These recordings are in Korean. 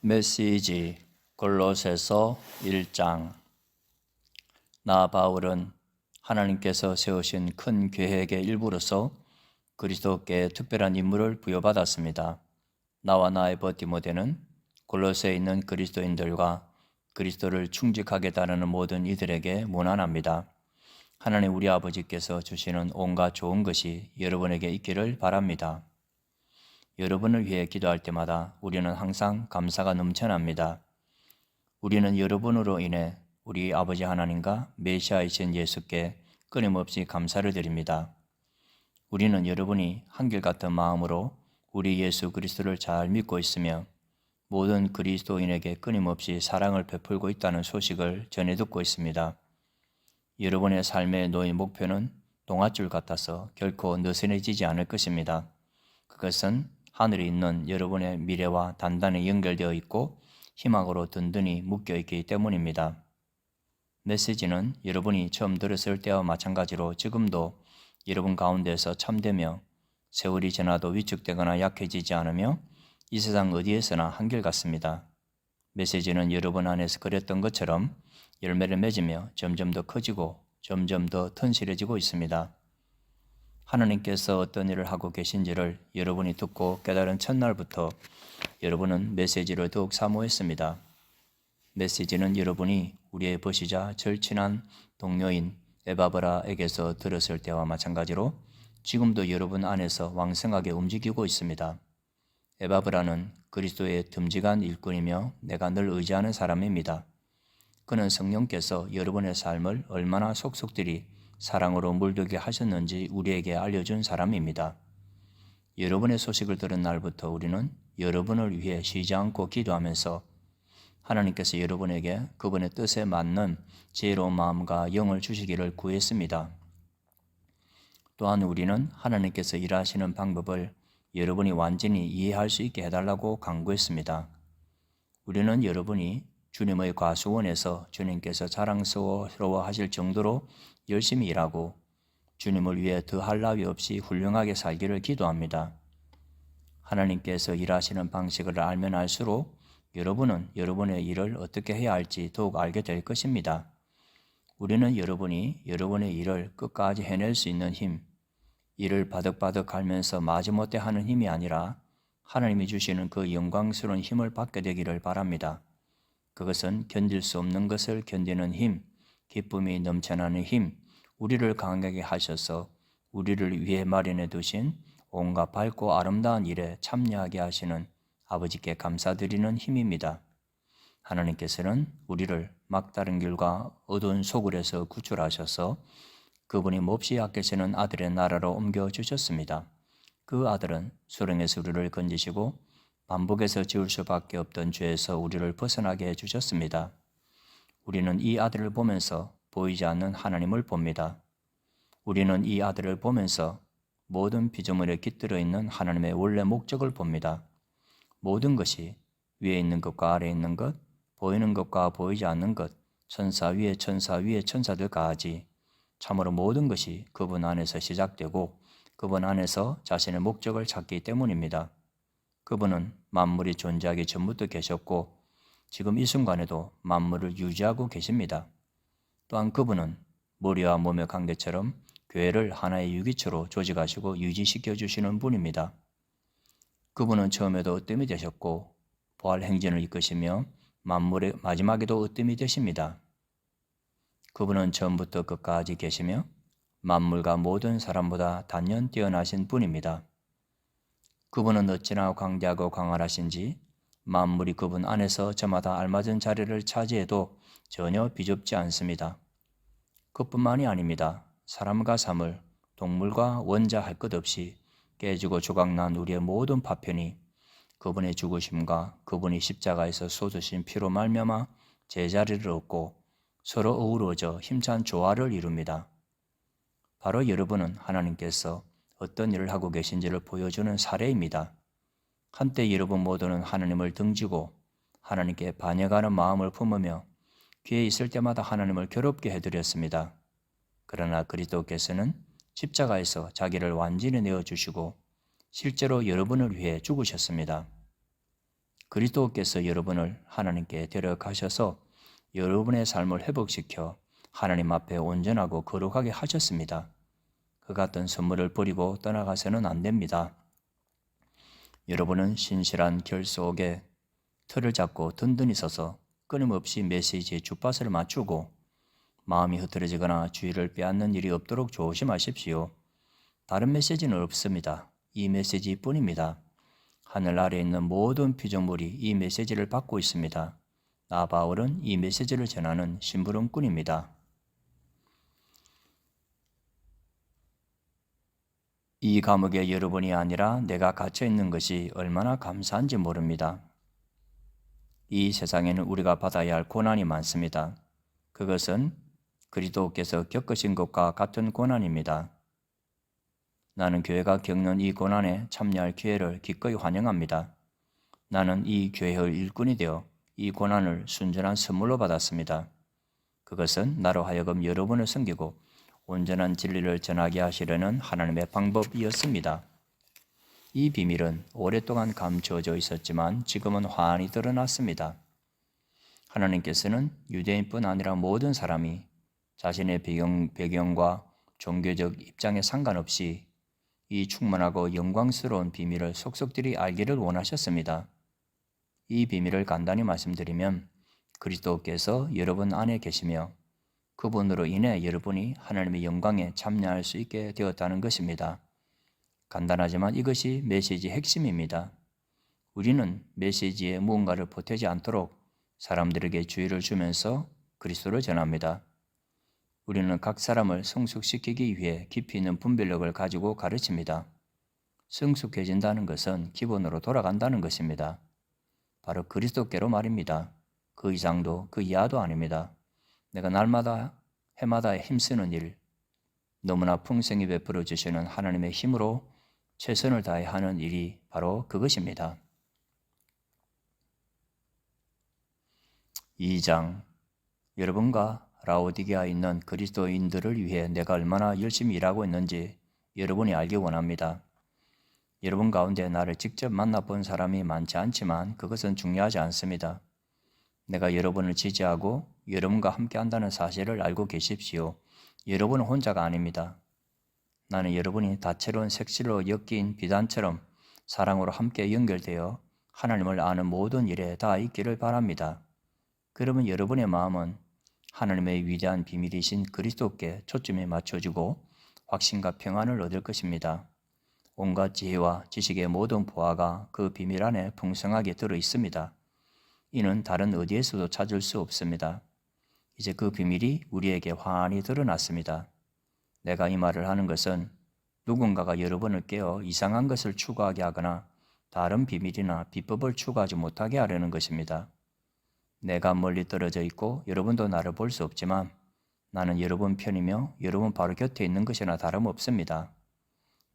메시지 골로새서 1장. 나 바울은 하나님께서 세우신 큰 계획의 일부로서 그리스도께 특별한 임무를 부여받았습니다. 나와 나의 버 디모데는 골로새에 있는 그리스도인들과 그리스도를 충직하게 따르는 모든 이들에게 문안합니다. 하나님 우리 아버지께서 주시는 온갖 좋은 것이 여러분에게 있기를 바랍니다. 여러분을 위해 기도할 때마다 우리는 항상 감사가 넘쳐납니다. 우리는 여러분으로 인해 우리 아버지 하나님과 메시아이신 예수께 끊임없이 감사를 드립니다. 우리는 여러분이 한결같은 마음으로 우리 예수 그리스도를 잘 믿고 있으며 모든 그리스도인에게 끊임없이 사랑을 베풀고 있다는 소식을 전해 듣고 있습니다. 여러분의 삶의 놓인 목표는 동아줄 같아서 결코 느슨해지지 않을 것입니다. 그것은 하늘에 있는 여러분의 미래와 단단히 연결되어 있고 희망으로 든든히 묶여 있기 때문입니다. 메시지는 여러분이 처음 들었을 때와 마찬가지로 지금도 여러분 가운데서 참되며 세월이 지나도 위축되거나 약해지지 않으며 이 세상 어디에서나 한결같습니다. 메시지는 여러분 안에서 그렸던 것처럼 열매를 맺으며 점점 더 커지고 점점 더 튼실해지고 있습니다. 하나님께서 어떤 일을 하고 계신지를 여러분이 듣고 깨달은 첫날부터 여러분은 메시지를 더욱 사모했습니다. 메시지는 여러분이 우리의 버시자 절친한 동료인 에바브라에게서 들었을 때와 마찬가지로 지금도 여러분 안에서 왕성하게 움직이고 있습니다. 에바브라는 그리스도의 듬직한 일꾼이며 내가 늘 의지하는 사람입니다. 그는 성령께서 여러분의 삶을 얼마나 속속들이 사랑으로 물들게 하셨는지 우리에게 알려준 사람입니다. 여러분의 소식을 들은 날부터 우리는 여러분을 위해 쉬지 않고 기도하면서 하나님께서 여러분에게 그분의 뜻에 맞는 지혜로운 마음과 영을 주시기를 구했습니다. 또한 우리는 하나님께서 일하시는 방법을 여러분이 완전히 이해할 수 있게 해달라고 간구했습니다. 우리는 여러분이 주님의 과수원에서 주님께서 자랑스러워 하실 정도로 열심히 일하고 주님을 위해 더할 나위 없이 훌륭하게 살기를 기도합니다. 하나님께서 일하시는 방식을 알면 알수록 여러분은 여러분의 일을 어떻게 해야 할지 더욱 알게 될 것입니다. 우리는 여러분이 여러분의 일을 끝까지 해낼 수 있는 힘, 일을 바득바득 갈면서 마지못해 하는 힘이 아니라 하나님이 주시는 그 영광스러운 힘을 받게 되기를 바랍니다. 그것은 견딜 수 없는 것을 견디는 힘, 기쁨이 넘쳐나는 힘, 우리를 강하게 하셔서 우리를 위해 마련해 두신 온갖 밝고 아름다운 일에 참여하게 하시는 아버지께 감사드리는 힘입니다. 하나님께서는 우리를 막다른 길과 어두운 소굴에서 구출하셔서 그분이 몹시 아끼시는 아들의 나라로 옮겨주셨습니다. 그 아들은 수렁에서 우리를 건지시고 반복해서 지을 수밖에 없던 죄에서 우리를 벗어나게 해주셨습니다. 우리는 이 아들을 보면서 보이지 않는 하나님을 봅니다. 우리는 이 아들을 보면서 모든 피조물에 깃들어 있는 하나님의 원래 목적을 봅니다. 모든 것이 위에 있는 것과 아래에 있는 것, 보이는 것과 보이지 않는 것, 천사 위에 천사들까지 참으로 모든 것이 그분 안에서 시작되고 그분 안에서 자신의 목적을 찾기 때문입니다. 그분은 만물이 존재하기 전부터 계셨고 지금 이 순간에도 만물을 유지하고 계십니다. 또한 그분은 머리와 몸의 관계처럼 교회를 하나의 유기체로 조직하시고 유지시켜 주시는 분입니다. 그분은 처음에도 으뜸이 되셨고 부활 행진을 이끄시며 만물의 마지막에도 으뜸이 되십니다. 그분은 처음부터 끝까지 계시며 만물과 모든 사람보다 단연 뛰어나신 분입니다. 그분은 어찌나 광대하고 광활하신지 만물이 그분 안에서 저마다 알맞은 자리를 차지해도 전혀 비좁지 않습니다. 그뿐만이 아닙니다. 사람과 사물, 동물과 원자 할 것 없이 깨지고 조각난 우리의 모든 파편이 그분의 죽으심과 그분이 십자가에서 쏟으신 피로 말미암아 제자리를 얻고 서로 어우러져 힘찬 조화를 이룹니다. 바로 여러분은 하나님께서 어떤 일을 하고 계신지를 보여주는 사례입니다. 한때 여러분 모두는 하나님을 등지고 하나님께 반역하는 마음을 품으며 귀에 있을 때마다 하나님을 괴롭게 해드렸습니다. 그러나 그리스도께서는 십자가에서 자기를 완전히 내어주시고 실제로 여러분을 위해 죽으셨습니다. 그리스도께서 여러분을 하나님께 데려가셔서 여러분의 삶을 회복시켜 하나님 앞에 온전하고 거룩하게 하셨습니다. 그 같은 선물을 버리고 떠나가서는 안 됩니다. 여러분은 신실한 결속에 틀을 잡고 든든히 서서 끊임없이 메시지의 주파수를 맞추고 마음이 흐트러지거나 주의를 빼앗는 일이 없도록 조심하십시오. 다른 메시지는 없습니다. 이 메시지뿐입니다. 하늘 아래에 있는 모든 피조물이 이 메시지를 받고 있습니다. 나 바울은 이 메시지를 전하는 심부름꾼입니다. 이 감옥에 여러분이 아니라 내가 갇혀 있는 것이 얼마나 감사한지 모릅니다. 이 세상에는 우리가 받아야 할 고난이 많습니다. 그것은 그리스도께서 겪으신 것과 같은 고난입니다. 나는 교회가 겪는 이 고난에 참여할 기회를 기꺼이 환영합니다. 나는 이 교회의 일꾼이 되어 이 고난을 순전한 선물로 받았습니다. 그것은 나로 하여금 여러분을 섬기고 온전한 진리를 전하게 하시려는 하나님의 방법이었습니다. 이 비밀은 오랫동안 감추어져 있었지만 지금은 환히 드러났습니다. 하나님께서는 유대인뿐 아니라 모든 사람이 자신의 배경과 종교적 입장에 상관없이 이 충만하고 영광스러운 비밀을 속속들이 알기를 원하셨습니다. 이 비밀을 간단히 말씀드리면 그리스도께서 여러분 안에 계시며 그분으로 인해 여러분이 하나님의 영광에 참여할 수 있게 되었다는 것입니다. 간단하지만 이것이 메시지의 핵심입니다. 우리는 메시지에 무언가를 보태지 않도록 사람들에게 주의를 주면서 그리스도를 전합니다. 우리는 각 사람을 성숙시키기 위해 깊이 있는 분별력을 가지고 가르칩니다. 성숙해진다는 것은 기본으로 돌아간다는 것입니다. 바로 그리스도께로 말입니다. 그 이상도 그 이하도 아닙니다. 내가 날마다 해마다 힘쓰는 일, 너무나 풍성히 베풀어 주시는 하나님의 힘으로 최선을 다해 하는 일이 바로 그것입니다. 2장, 여러분과 라오디게아에 있는 그리스도인들을 위해 내가 얼마나 열심히 일하고 있는지 여러분이 알기 원합니다. 여러분 가운데 나를 직접 만나본 사람이 많지 않지만 그것은 중요하지 않습니다. 내가 여러분을 지지하고 여러분과 함께 한다는 사실을 알고 계십시오. 여러분은 혼자가 아닙니다. 나는 여러분이 다채로운 색실로 엮인 비단처럼 사랑으로 함께 연결되어 하나님을 아는 모든 일에 다 있기를 바랍니다. 그러면 여러분의 마음은 하나님의 위대한 비밀이신 그리스도께 초점이 맞춰지고 확신과 평안을 얻을 것입니다. 온갖 지혜와 지식의 모든 보화가 그 비밀 안에 풍성하게 들어 있습니다. 이는 다른 어디에서도 찾을 수 없습니다. 이제 그 비밀이 우리에게 환히 드러났습니다. 내가 이 말을 하는 것은 누군가가 여러분을 깨어 이상한 것을 추구하게 하거나 다른 비밀이나 비법을 추구하지 못하게 하려는 것입니다. 내가 멀리 떨어져 있고 여러분도 나를 볼 수 없지만 나는 여러분 편이며 여러분 바로 곁에 있는 것이나 다름없습니다.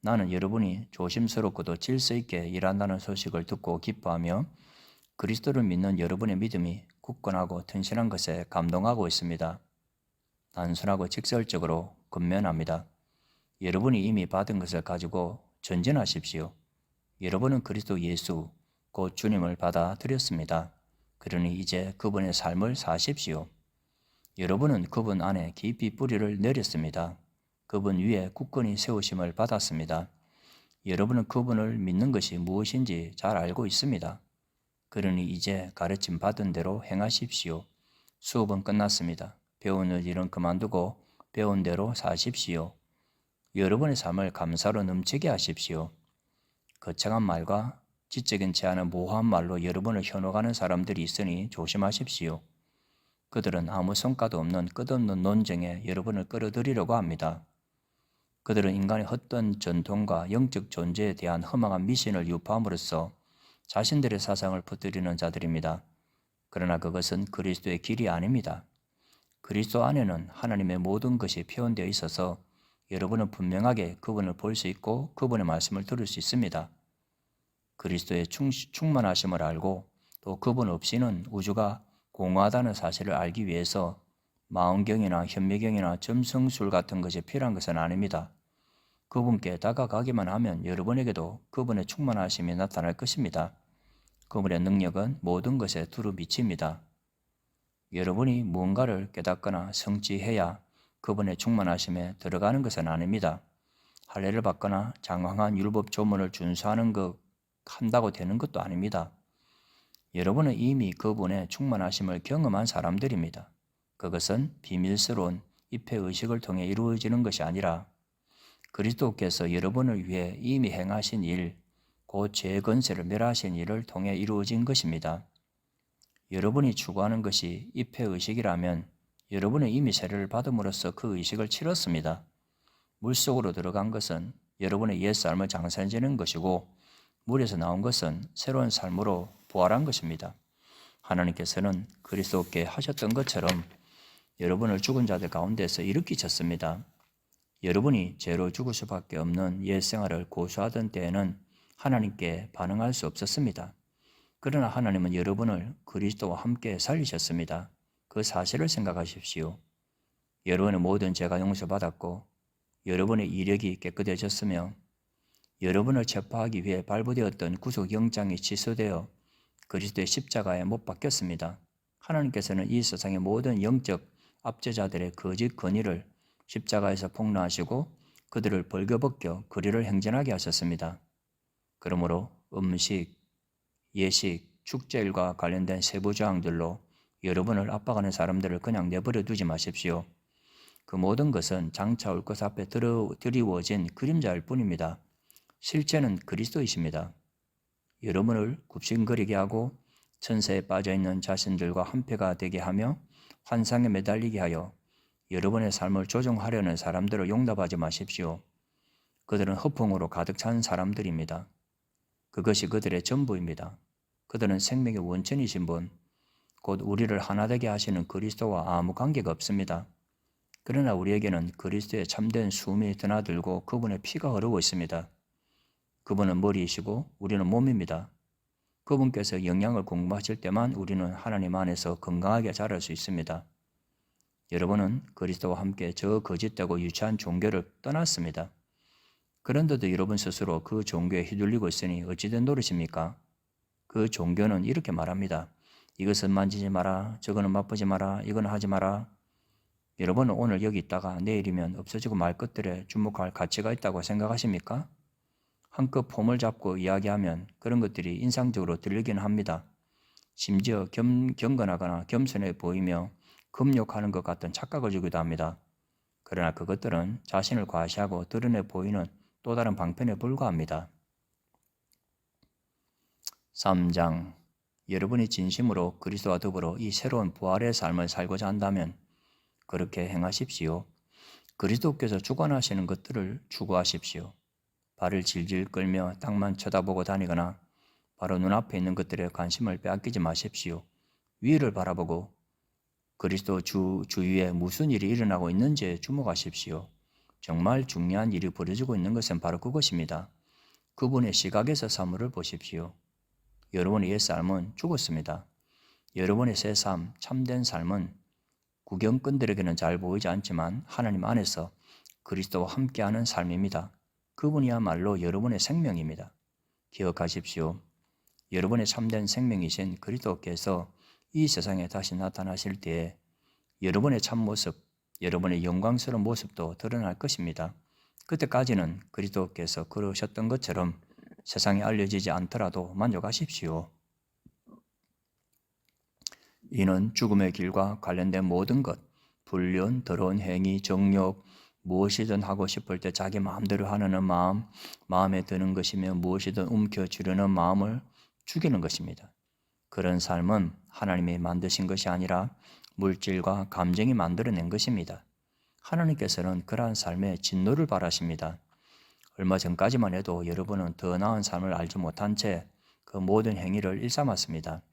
나는 여러분이 조심스럽고도 질서 있게 일한다는 소식을 듣고 기뻐하며 그리스도를 믿는 여러분의 믿음이 굳건하고 튼실한 것에 감동하고 있습니다. 단순하고 직설적으로 근면합니다. 여러분이 이미 받은 것을 가지고 전진하십시오. 여러분은 그리스도 예수, 곧 주님을 받아들였습니다. 그러니 이제 그분의 삶을 사십시오. 여러분은 그분 안에 깊이 뿌리를 내렸습니다. 그분 위에 굳건히 세우심을 받았습니다. 여러분은 그분을 믿는 것이 무엇인지 잘 알고 있습니다. 그러니 이제 가르침 받은 대로 행하십시오. 수업은 끝났습니다. 배우는 일은 그만두고 배운 대로 사십시오. 여러분의 삶을 감사로 넘치게 하십시오. 거창한 말과 지적인 제안은 모호한 말로 여러분을 현혹하는 사람들이 있으니 조심하십시오. 그들은 아무 성과도 없는 끝없는 논쟁에 여러분을 끌어들이려고 합니다. 그들은 인간의 헛된 전통과 영적 존재에 대한 허망한 미신을 유포함으로써 자신들의 사상을 퍼뜨리는 자들입니다. 그러나 그것은 그리스도의 길이 아닙니다. 그리스도 안에는 하나님의 모든 것이 표현되어 있어서 여러분은 분명하게 그분을 볼 수 있고 그분의 말씀을 들을 수 있습니다. 그리스도의 충만하심을 알고 또 그분 없이는 우주가 공허하다는 사실을 알기 위해서 망원경이나 현미경이나 점성술 같은 것이 필요한 것은 아닙니다. 그분께 다가가기만 하면 여러분에게도 그분의 충만하심이 나타날 것입니다. 그분의 능력은 모든 것에 두루 미칩니다. 여러분이 무언가를 깨닫거나 성취해야 그분의 충만하심에 들어가는 것은 아닙니다. 할례를 받거나 장황한 율법 조문을 준수하는 것 한다고 되는 것도 아닙니다. 여러분은 이미 그분의 충만하심을 경험한 사람들입니다. 그것은 비밀스러운 입회의식을 통해 이루어지는 것이 아니라 그리스도께서 여러분을 위해 이미 행하신 일, 곧 죄의 권세를 멸하신 일을 통해 이루어진 것입니다. 여러분이 추구하는 것이 입회의식이라면 여러분은 이미 세례를 받음으로써 그 의식을 치렀습니다. 물속으로 들어간 것은 여러분의 옛삶을 장사지는 것이고 물에서 나온 것은 새로운 삶으로 부활한 것입니다. 하나님께서는 그리스도께 하셨던 것처럼 여러분을 죽은 자들 가운데서 일으키셨습니다. 여러분이 죄로 죽을 수밖에 없는 옛 생활을 고수하던 때에는 하나님께 반응할 수 없었습니다. 그러나 하나님은 여러분을 그리스도와 함께 살리셨습니다. 그 사실을 생각하십시오. 여러분의 모든 죄가 용서받았고 여러분의 이력이 깨끗해졌으며 여러분을 체포하기 위해 발부되었던 구속영장이 취소되어 그리스도의 십자가에 못 박혔습니다. 하나님께서는 이 세상의 모든 영적 압제자들의 거짓 권위를 십자가에서 폭로하시고 그들을 벌거벗겨 거리를 행진하게 하셨습니다. 그러므로 음식, 예식, 축제일과 관련된 세부 조항들로 여러분을 압박하는 사람들을 그냥 내버려 두지 마십시오. 그 모든 것은 장차 올 것 앞에 드리워진 그림자일 뿐입니다. 실제는 그리스도이십니다. 여러분을 굽신거리게 하고 천세에 빠져있는 자신들과 한패가 되게 하며 환상에 매달리게 하여 여러분의 삶을 조종하려는 사람들을 용납하지 마십시오. 그들은 허풍으로 가득 찬 사람들입니다. 그것이 그들의 전부입니다. 그들은 생명의 원천이신 분, 곧 우리를 하나 되게 하시는 그리스도와 아무 관계가 없습니다. 그러나 우리에게는 그리스도의 참된 숨이 드나들고 그분의 피가 흐르고 있습니다. 그분은 머리이시고 우리는 몸입니다. 그분께서 영양을 공부하실 때만 우리는 하나님 안에서 건강하게 자랄 수 있습니다. 여러분은 그리스도와 함께 저 거짓되고 유치한 종교를 떠났습니다. 그런데도 여러분 스스로 그 종교에 휘둘리고 있으니 어찌된 노릇입니까? 그 종교는 이렇게 말합니다. 이것은 만지지 마라, 저거는 맛보지 마라, 이거는 하지 마라. 여러분은 오늘 여기 있다가 내일이면 없어지고 말 것들에 주목할 가치가 있다고 생각하십니까? 한껏 폼을 잡고 이야기하면 그런 것들이 인상적으로 들리기는 합니다. 심지어 경건하거나 겸손해 보이며 금욕하는 것 같은 착각을 주기도 합니다. 그러나 그것들은 자신을 과시하고 드러내 보이는 또 다른 방편에 불과합니다. 3장. 여러분이 진심으로 그리스도와 더불어 이 새로운 부활의 삶을 살고자 한다면 그렇게 행하십시오. 그리스도께서 주관하시는 것들을 추구하십시오. 발을 질질 끌며 땅만 쳐다보고 다니거나 바로 눈앞에 있는 것들에 관심을 빼앗기지 마십시오. 위를 바라보고 그리스도 주위에 무슨 일이 일어나고 있는지에 주목하십시오. 정말 중요한 일이 벌어지고 있는 것은 바로 그것입니다. 그분의 시각에서 사물을 보십시오. 여러분의 옛 삶은 죽었습니다. 여러분의 새 삶, 참된 삶은 구경꾼들에게는 잘 보이지 않지만 하나님 안에서 그리스도와 함께하는 삶입니다. 그분이야말로 여러분의 생명입니다. 기억하십시오. 여러분의 참된 생명이신 그리스도께서 이 세상에 다시 나타나실 때에 여러분의 참모습, 여러분의 영광스러운 모습도 드러날 것입니다. 그때까지는 그리스도께서 그러셨던 것처럼 세상에 알려지지 않더라도 만족하십시오. 이는 죽음의 길과 관련된 모든 것, 불륜, 더러운 행위, 정욕, 무엇이든 하고 싶을 때 자기 마음대로 하려는 마음, 마음에 드는 것이며 무엇이든 움켜쥐려는 마음을 죽이는 것입니다. 그런 삶은 하나님이 만드신 것이 아니라 물질과 감정이 만들어낸 것입니다. 하나님께서는 그러한 삶에 진노를 바라십니다. 얼마 전까지만 해도 여러분은 더 나은 삶을 알지 못한 채 그 모든 행위를 일삼았습니다.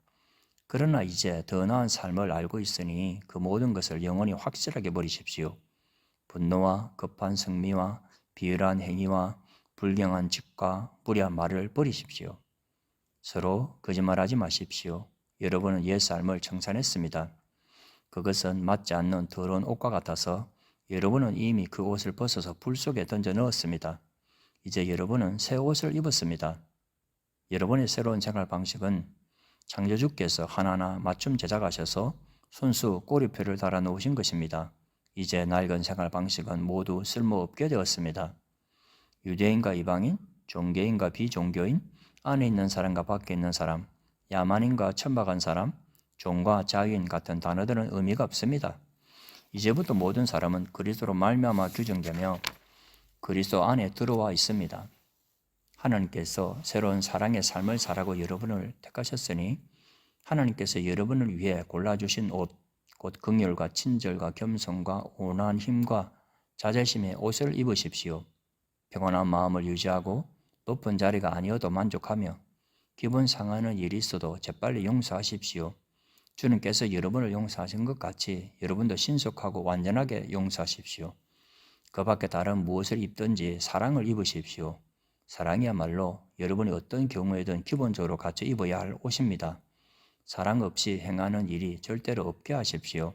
그러나 이제 더 나은 삶을 알고 있으니 그 모든 것을 영원히 확실하게 버리십시오. 분노와 급한 성미와 비열한 행위와 불경한 집과 무례한 말을 버리십시오. 서로 거짓말하지 마십시오. 여러분은 옛 삶을 청산했습니다. 그것은 맞지 않는 더러운 옷과 같아서 여러분은 이미 그 옷을 벗어서 불 속에 던져 넣었습니다. 이제 여러분은 새 옷을 입었습니다. 여러분의 새로운 생활 방식은 창조주께서 하나하나 맞춤 제작하셔서 손수 꼬리표를 달아 놓으신 것입니다. 이제 낡은 생활 방식은 모두 쓸모없게 되었습니다. 유대인과 이방인, 종교인과 비종교인, 안에 있는 사람과 밖에 있는 사람, 야만인과 천박한 사람, 종과 자유인 같은 단어들은 의미가 없습니다. 이제부터 모든 사람은 그리스도로 말미암아 규정되며 그리스도 안에 들어와 있습니다. 하나님께서 새로운 사랑의 삶을 살라고 여러분을 택하셨으니 하나님께서 여러분을 위해 골라주신 옷, 곧 긍휼과 친절과 겸손과 온화한 힘과 자제심의 옷을 입으십시오. 평온한 마음을 유지하고 높은 자리가 아니어도 만족하며 기분 상하는 일이 있어도 재빨리 용서하십시오. 주님께서 여러분을 용서하신 것 같이 여러분도 신속하고 완전하게 용서하십시오. 그 밖에 다른 무엇을 입든지 사랑을 입으십시오. 사랑이야말로 여러분이 어떤 경우에든 기본적으로 갖춰 입어야 할 옷입니다. 사랑 없이 행하는 일이 절대로 없게 하십시오.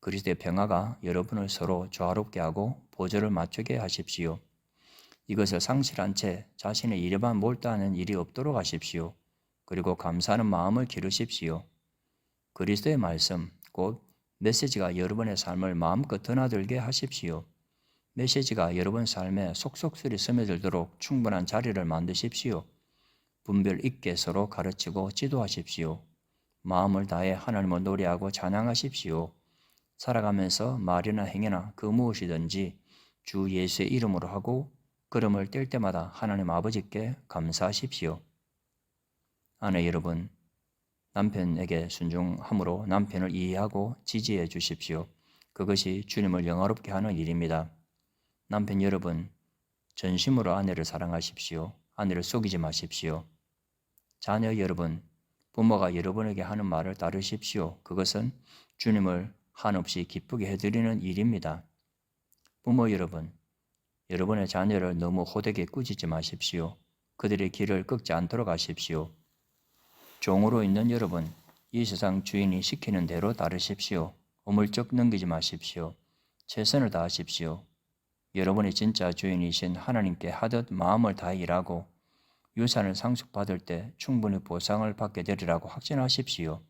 그리스도의 평화가 여러분을 서로 조화롭게 하고 보조를 맞추게 하십시오. 이것을 상실한 채 자신의 일에만 몰두하는 일이 없도록 하십시오. 그리고 감사하는 마음을 기르십시오. 그리스도의 말씀, 곧 메시지가 여러분의 삶을 마음껏 드나들게 하십시오. 메시지가 여러분 삶에 속속들이 스며들도록 충분한 자리를 만드십시오. 분별 있게 서로 가르치고 지도하십시오. 마음을 다해 하나님을 노래하고 찬양하십시오. 살아가면서 말이나 행위나 그 무엇이든지 주 예수의 이름으로 하고 걸음을 뗄 때마다 하나님 아버지께 감사하십시오. 아내 여러분, 남편에게 순종함으로 남편을 이해하고 지지해 주십시오. 그것이 주님을 영화롭게 하는 일입니다. 남편 여러분, 전심으로 아내를 사랑하십시오. 아내를 속이지 마십시오. 자녀 여러분, 부모가 여러분에게 하는 말을 따르십시오. 그것은 주님을 한없이 기쁘게 해드리는 일입니다. 부모 여러분, 여러분의 자녀를 너무 호되게 꾸짖지 마십시오. 그들의 길을 꺾지 않도록 하십시오. 종으로 있는 여러분, 이 세상 주인이 시키는 대로 따르십시오. 어물쩍 넘기지 마십시오. 최선을 다하십시오. 여러분이 진짜 주인이신 하나님께 하듯 마음을 다해 일하고 유산을 상속받을 때 충분히 보상을 받게 되리라고 확신하십시오.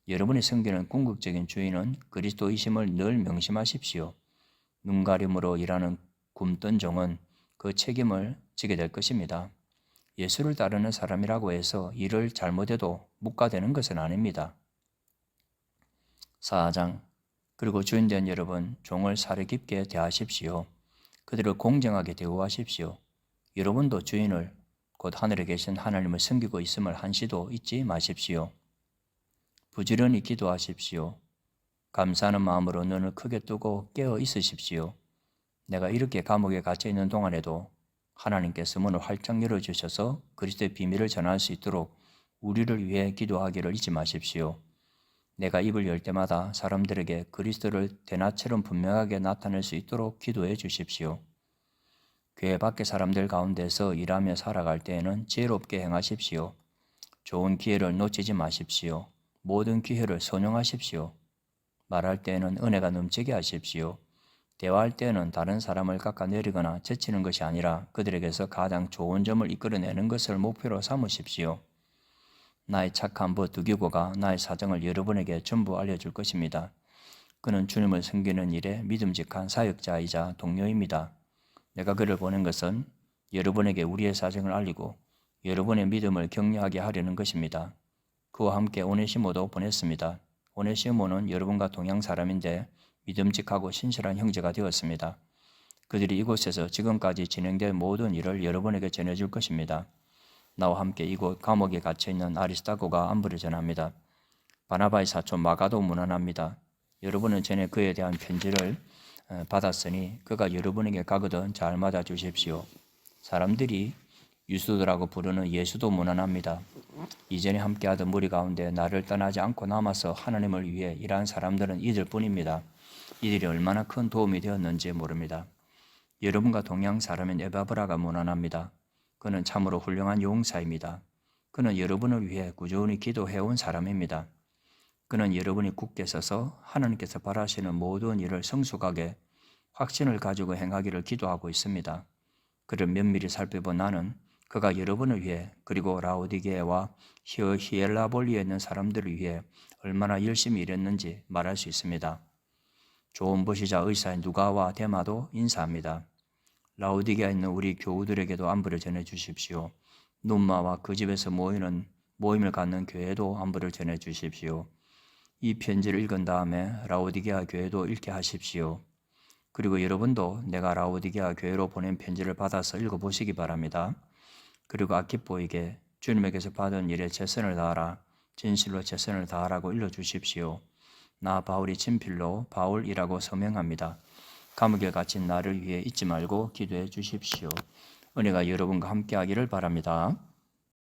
여러분이 섬기는 궁극적인 주인은 그리스도이심을 늘 명심하십시오. 눈가림으로 일하는 굶뜬 종은 그 책임을 지게 될 것입니다. 예수를 따르는 사람이라고 해서 일을 잘못해도 묵과되는 것은 아닙니다. 4장, 그리고 주인된 여러분, 종을 사려 깊게 대하십시오. 그들을 공정하게 대우하십시오. 여러분도 주인을 곧 하늘에 계신 하나님을 섬기고 있음을 한시도 잊지 마십시오. 부지런히 기도하십시오. 감사하는 마음으로 눈을 크게 뜨고 깨어 있으십시오. 내가 이렇게 감옥에 갇혀 있는 동안에도 하나님께서 문을 활짝 열어주셔서 그리스도의 비밀을 전할 수 있도록 우리를 위해 기도하기를 잊지 마십시오. 내가 입을 열 때마다 사람들에게 그리스도를 대낮처럼 분명하게 나타낼 수 있도록 기도해 주십시오. 교회 밖의 사람들 가운데서 일하며 살아갈 때에는 지혜롭게 행하십시오. 좋은 기회를 놓치지 마십시오. 모든 기회를 선용하십시오. 말할 때에는 은혜가 넘치게 하십시오. 대화할 때에는 다른 사람을 깎아내리거나 제치는 것이 아니라 그들에게서 가장 좋은 점을 이끌어내는 것을 목표로 삼으십시오. 나의 착한 버두기고가 나의 사정을 여러분에게 전부 알려줄 것입니다. 그는 주님을 섬기는 일에 믿음직한 사역자이자 동료입니다. 내가 그를 보낸 것은 여러분에게 우리의 사정을 알리고 여러분의 믿음을 격려하게 하려는 것입니다. 그와 함께 오네시모도 보냈습니다. 오네시모는 여러분과 동양 사람인데 믿음직하고 신실한 형제가 되었습니다. 그들이 이곳에서 지금까지 진행된 모든 일을 여러분에게 전해줄 것입니다. 나와 함께 이곳 감옥에 갇혀있는 아리스타고가 안부를 전합니다. 바나바의 사촌 마가도 문안합니다. 여러분은 전에 그에 대한 편지를 받았으니 그가 여러분에게 가거든 잘 맞아주십시오. 사람들이 유수도라고 부르는 예수도 문안합니다. 이전에 함께하던 무리 가운데 나를 떠나지 않고 남아서 하나님을 위해 일한 사람들은 이들뿐입니다. 이들이 얼마나 큰 도움이 되었는지 모릅니다. 여러분과 동양 사람인 에바브라가 문안합니다. 그는 참으로 훌륭한 용사입니다. 그는 여러분을 위해 꾸준히 기도해온 사람입니다. 그는 여러분이 굳게 서서 하나님께서 바라시는 모든 일을 성숙하게 확신을 가지고 행하기를 기도하고 있습니다. 그를 면밀히 살펴본 나는 그가 여러분을 위해 그리고 라오디게와 히엘라볼리에 있는 사람들을 위해 얼마나 열심히 일했는지 말할 수 있습니다. 좋은 보시자 의사인 누가와 데마도 인사합니다. 라오디게에 있는 우리 교우들에게도 안부를 전해 주십시오. 눈마와 그 집에서 모임을 갖는 교회도 안부를 전해 주십시오. 이 편지를 읽은 다음에 라오디게아 교회도 읽게 하십시오. 그리고 여러분도 내가 라오디게아 교회로 보낸 편지를 받아서 읽어보시기 바랍니다. 그리고 아키포에게 주님에게서 받은 일에 최선을 다하라, 진실로 최선을 다하라고 일러주십시오. 나 바울이 친필로 바울이라고 서명합니다. 감옥에 갇힌 나를 위해 잊지 말고 기도해 주십시오. 은혜가 여러분과 함께하기를 바랍니다.